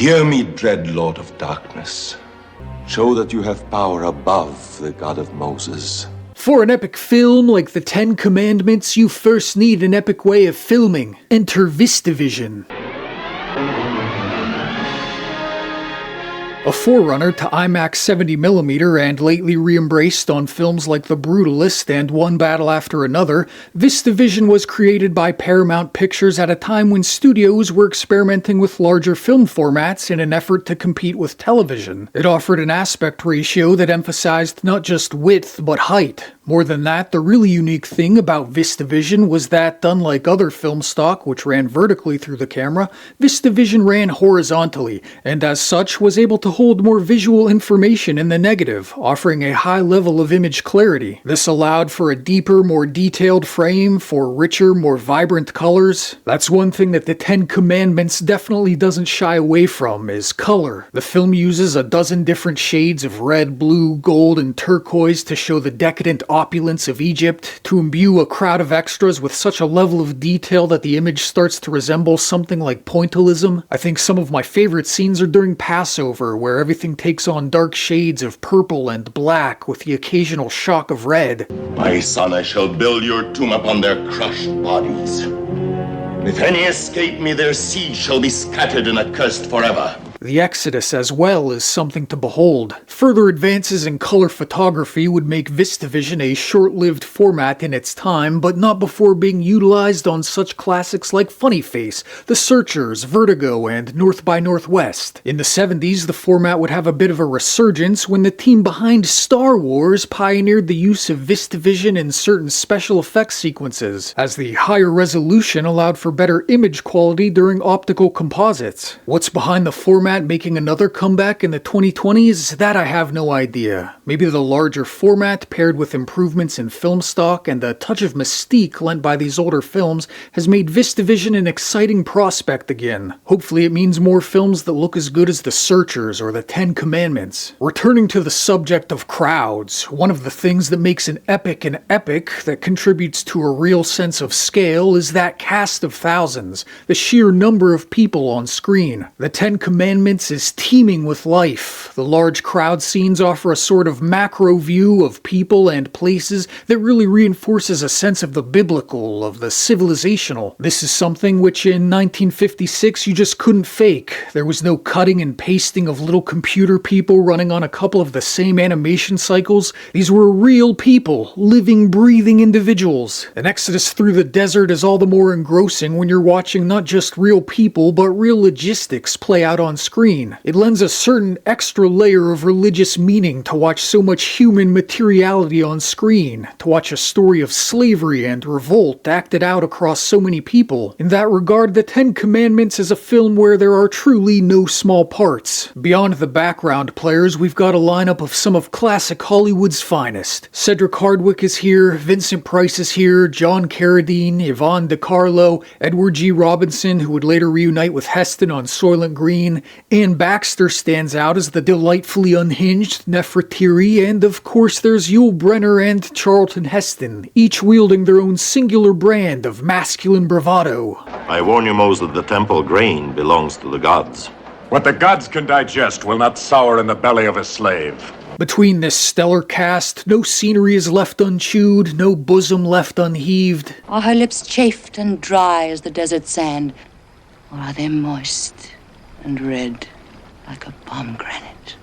Hear me, dread Lord of Darkness. Show that you have power above the God of Moses. For an epic film like The Ten Commandments, you first need an epic way of filming. Enter VistaVision. A forerunner to IMAX 70mm and lately re-embraced on films like The Brutalist and One Battle After Another, VistaVision was created by Paramount Pictures at a time when studios were experimenting with larger film formats in an effort to compete with television. It offered an aspect ratio that emphasized not just width but height. More than that, the really unique thing about VistaVision was that, unlike other film stock which ran vertically through the camera, VistaVision ran horizontally, and as such was able to hold more visual information in the negative, offering a high level of image clarity. This allowed for a deeper, more detailed frame, for richer, more vibrant colors. That's one thing that the Ten Commandments definitely doesn't shy away from, is color. The film uses a dozen different shades of red, blue, gold, and turquoise to show the decadent opulence of Egypt, to imbue a crowd of extras with such a level of detail that the image starts to resemble something like pointillism. I think some of my favorite scenes are during Passover, where everything takes on dark shades of purple and black with the occasional shock of red. My son, I shall build your tomb upon their crushed bodies. If any escape me, their seed shall be scattered and accursed forever. The Exodus as well is something to behold. Further advances in color photography would make VistaVision a short-lived format in its time, but not before being utilized on such classics like Funny Face, The Searchers, Vertigo, and North by Northwest. In the 70s, the format would have a bit of a resurgence when the team behind Star Wars pioneered the use of VistaVision in certain special effects sequences, as the higher resolution allowed for better image quality during optical composites. What's behind the format making another comeback in the 2020s, that I have no idea. Maybe the larger format paired with improvements in film stock and the touch of mystique lent by these older films has made VistaVision an exciting prospect again. Hopefully it means more films that look as good as The Searchers or The Ten Commandments. Returning to the subject of crowds, one of the things that makes an epic that contributes to a real sense of scale is that cast of thousands, the sheer number of people on screen. The Ten Commandments is teeming with life. The large crowd scenes offer a sort of macro view of people and places that really reinforces a sense of the biblical, of the civilizational. This is something which in 1956 you just couldn't fake. There was no cutting and pasting of little computer people running on a couple of the same animation cycles. These were real people, living, breathing individuals. An exodus through the desert is all the more engrossing when you're watching not just real people, but real logistics play out on screen. It lends a certain extra layer of religious meaning to watch so much human materiality on screen, to watch a story of slavery and revolt acted out across so many people. In that regard, The Ten Commandments is a film where there are truly no small parts. Beyond the background players, we've got a lineup of some of classic Hollywood's finest. Cedric Hardwicke is here, Vincent Price is here, John Carradine, Yvonne De Carlo, Edward G. Robinson, who would later reunite with Heston on Soylent Green, and Baxter stands out as the delightfully unhinged Nefretiri, and of course there's Yul Brynner and Charlton Heston, each wielding their own singular brand of masculine bravado. I warn you, Mose, that the temple grain belongs to the gods. What the gods can digest will not sour in the belly of a slave. Between this stellar cast, no scenery is left unchewed, no bosom left unheaved. Are her lips chafed and dry as the desert sand, or are they moist and red like a pomegranate?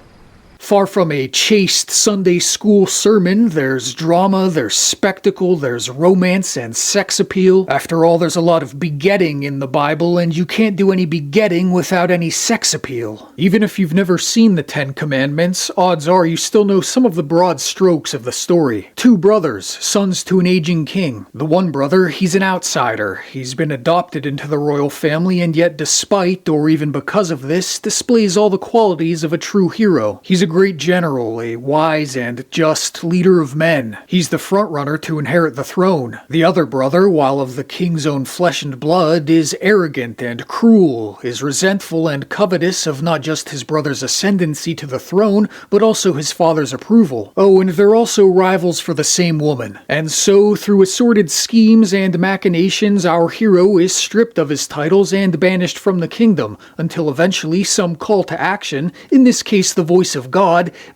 Far from a chaste Sunday school sermon, there's drama, there's spectacle, there's romance and sex appeal. After all, there's a lot of begetting in the Bible, and you can't do any begetting without any sex appeal. Even if you've never seen the Ten Commandments, odds are you still know some of the broad strokes of the story. Two brothers, sons to an aging king. The one brother, he's an outsider. He's been adopted into the royal family, and yet despite, or even because of this, displays all the qualities of a true hero. He's a great general, a wise and just leader of men. He's the frontrunner to inherit the throne. The other brother, while of the king's own flesh and blood, is arrogant and cruel, is resentful and covetous of not just his brother's ascendancy to the throne, but also his father's approval. Oh, and they're also rivals for the same woman. And so, through assorted schemes and machinations, our hero is stripped of his titles and banished from the kingdom, until eventually some call to action, in this case the voice of God,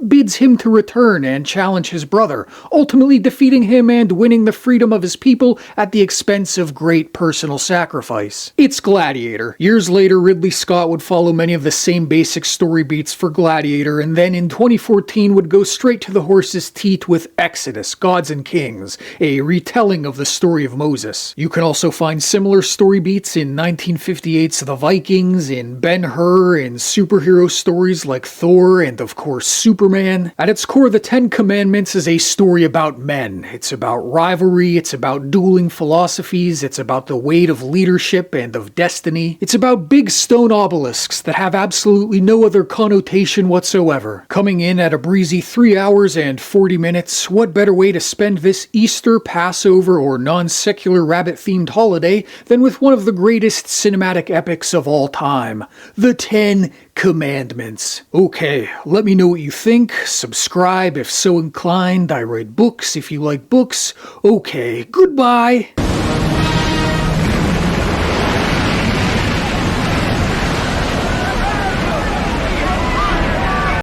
bids him to return and challenge his brother, ultimately defeating him and winning the freedom of his people at the expense of great personal sacrifice. It's Gladiator. Years later, Ridley Scott would follow many of the same basic story beats for Gladiator, and then in 2014 would go straight to the horse's teeth with Exodus, Gods and Kings, a retelling of the story of Moses. You can also find similar story beats in 1958's The Vikings, in Ben-Hur, in superhero stories like Thor, and of course Superman. At its core, the Ten Commandments is a story about men. It's about rivalry, it's about dueling philosophies, it's about the weight of leadership and of destiny. It's about big stone obelisks that have absolutely no other connotation whatsoever. Coming in at a breezy 3 hours and 40 minutes, what better way to spend this Easter, Passover, or non-secular rabbit-themed holiday than with one of the greatest cinematic epics of all time, The Ten Commandments. Okay, let me know what you think. Subscribe if so inclined. I write books if you like books. Okay, goodbye.